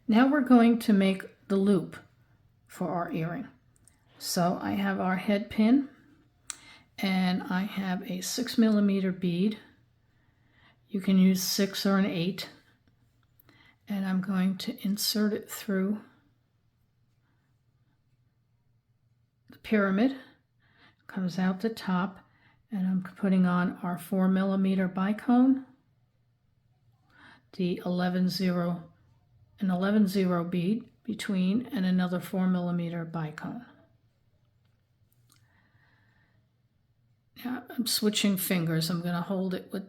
Now we're going to make the loop for our earring. So I have our head pin and I have a 6mm bead. You can use 6 or an 8. And I'm going to insert it through the pyramid. Comes out the top, and I'm putting on our 4mm bicone, the 11-0 bead between, and another 4mm bicone. Now I'm switching fingers. I'm going to hold it with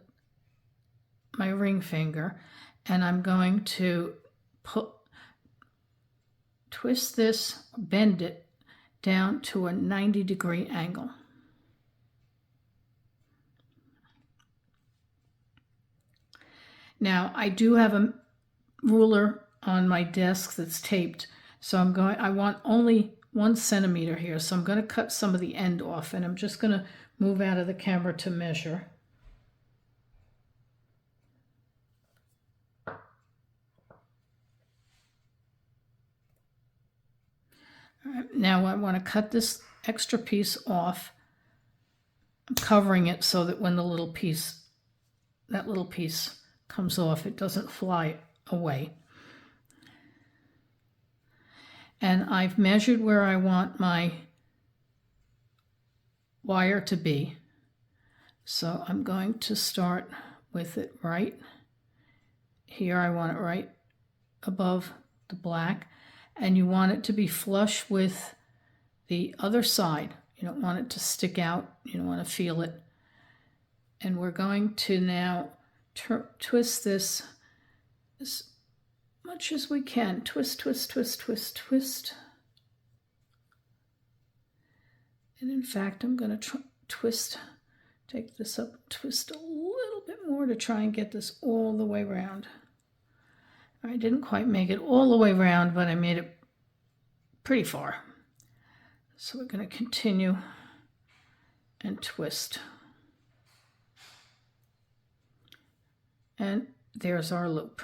my ring finger, and I'm going to twist this, bend it down to a 90-degree angle. Now I do have a ruler on my desk that's taped, so I want only 1 centimeter here, so I'm going to cut some of the end off, and I'm just going to move out of the camera to measure. All right, now I want to cut this extra piece off. I'm covering it so that when that little piece comes off, it doesn't fly away. And I've measured where I want my wire to be. So I'm going to start with it right here. I want it right above the black, and you want it to be flush with the other side. You don't want it to stick out. You don't want to feel it. And we're going to now twist this as much as we can. Twist, twist, twist, twist, twist. And in fact, I'm going to take this up, twist a little bit more to try and get this all the way around. I didn't quite make it all the way around, but I made it pretty far. So we're going to continue and twist. And there's our loop.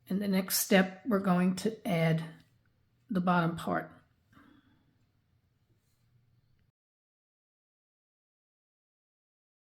In the next step, we're going to add the bottom part.